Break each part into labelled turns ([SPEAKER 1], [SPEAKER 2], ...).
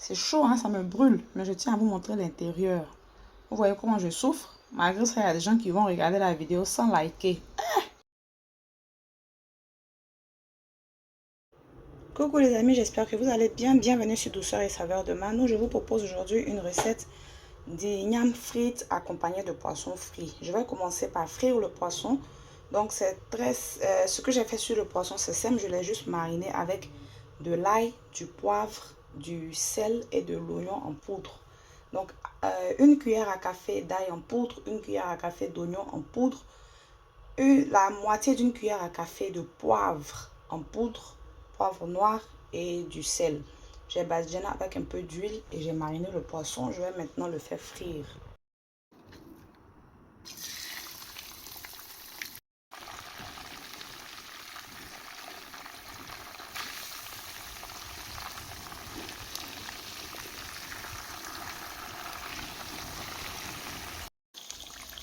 [SPEAKER 1] C'est chaud, hein, ça me brûle. Mais je tiens à vous montrer l'intérieur. Vous voyez comment je souffre? Malgré ça, il y a des gens qui vont regarder la vidéo sans liker. Coucou les amis, j'espère que vous allez bien. Bienvenue sur Douceur et Saveur de Mano. Je vous propose aujourd'hui une recette d'igname frites accompagnée de poisson frit. Je vais commencer par frire le poisson. Donc c'est très... ce que j'ai fait sur le poisson, c'est simple. Je l'ai juste mariné avec de l'ail, du poivre, du sel et de l'oignon en poudre. Donc une cuillère à café d'ail en poudre, une cuillère à café d'oignon en poudre, la moitié d'une cuillère à café de poivre en poudre, poivre noir et du sel. J'ai badigeonné avec un peu d'huile et j'ai mariné le poisson. Je vais maintenant le faire frire.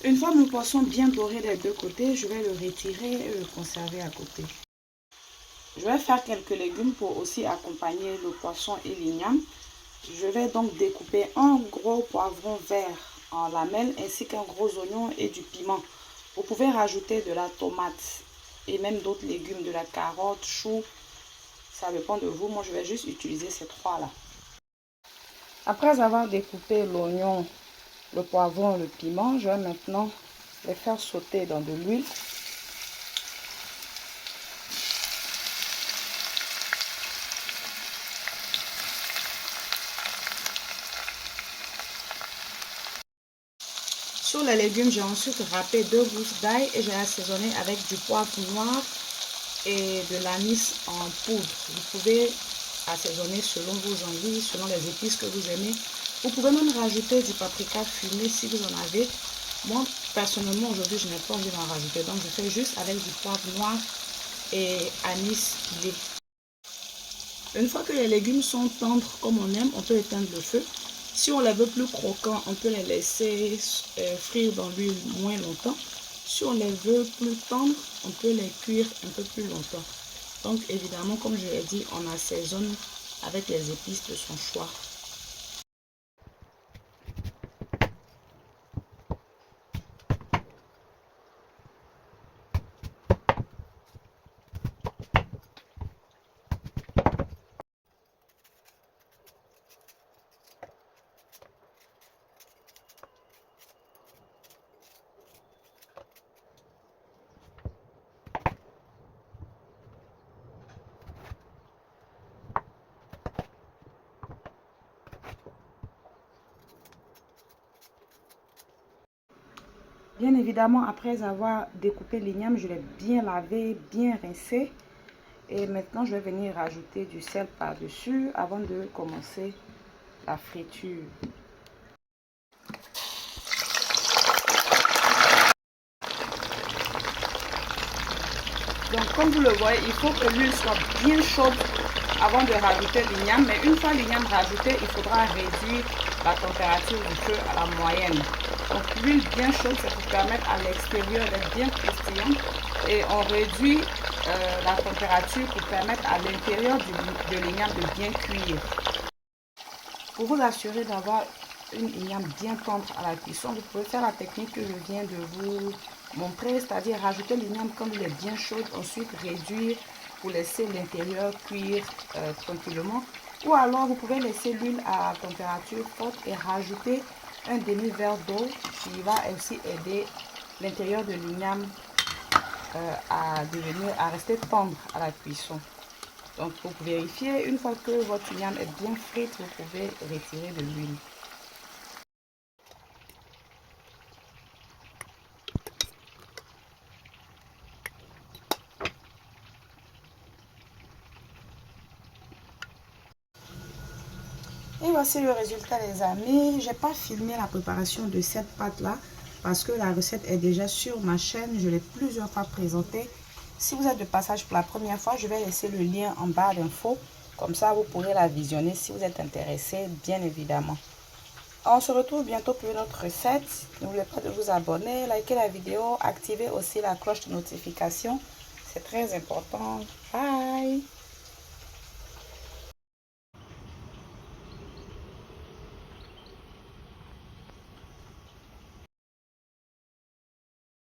[SPEAKER 1] Une fois mon poisson bien doré des deux côtés, je vais le retirer et le conserver à côté. Je vais faire quelques légumes pour aussi accompagner le poisson et l'igname. Je vais donc découper un gros poivron vert en lamelles ainsi qu'un gros oignon et du piment. Vous pouvez rajouter de la tomate et même d'autres légumes, de la carotte, chou. Ça dépend de vous. Moi, je vais juste utiliser ces trois-là. Après avoir découpé l'oignon, le poivron, le piment, je vais maintenant les faire sauter dans de l'huile. Sur les légumes, j'ai ensuite râpé 2 gousses d'ail et j'ai assaisonné avec du poivre noir et de l'anis en poudre. Vous pouvez assaisonner selon vos envies, selon les épices que vous aimez. Vous pouvez même rajouter du paprika fumé si vous en avez. Moi, personnellement, aujourd'hui, je n'ai pas envie d'en rajouter. Donc, je fais juste avec du poivre noir et anis pilé. Une fois que les légumes sont tendres comme on aime, on peut éteindre le feu. Si on les veut plus croquants, on peut les laisser frire dans l'huile moins longtemps. Si on les veut plus tendres, on peut les cuire un peu plus longtemps. Donc évidemment, comme je l'ai dit, on assaisonne avec les épices de son choix. Bien évidemment, après avoir découpé l'igname, je l'ai bien lavé, bien rincé. Et maintenant, je vais venir rajouter du sel par-dessus avant de commencer la friture. Donc, comme vous le voyez, il faut que l'huile soit bien chaude avant de rajouter l'igname. Mais une fois l'igname rajouté, il faudra réduire la température du feu à la moyenne. Donc, l'huile bien chaude, ça pour permettre à l'extérieur d'être bien croustillant. Et on réduit la température pour permettre à l'intérieur de l'igname de bien cuire. Pour vous assurer d'avoir une igname bien tendre à la cuisson, vous pouvez faire la technique que je viens de vous montrer, c'est-à-dire rajouter l'igname quand il est bien chaud, ensuite réduire pour laisser l'intérieur cuire tranquillement. Ou alors vous pouvez laisser l'huile à température forte et rajouter un demi-verre d'eau qui va aussi aider l'intérieur de l'igname à rester tendre à la cuisson. Donc pour vérifier, une fois que votre igname est bien frite, vous pouvez retirer de l'huile. Et voici le résultat les amis. J'ai pas filmé la préparation de cette pâte là parce que la recette est déjà sur ma chaîne. Je l'ai plusieurs fois présentée. Si vous êtes de passage pour la première fois, je vais laisser le lien en barre d'infos. Comme ça, vous pourrez la visionner si vous êtes intéressé, bien évidemment. On se retrouve bientôt pour une autre recette. N'oubliez pas de vous abonner, liker la vidéo, activer aussi la cloche de notification. C'est très important. Bye!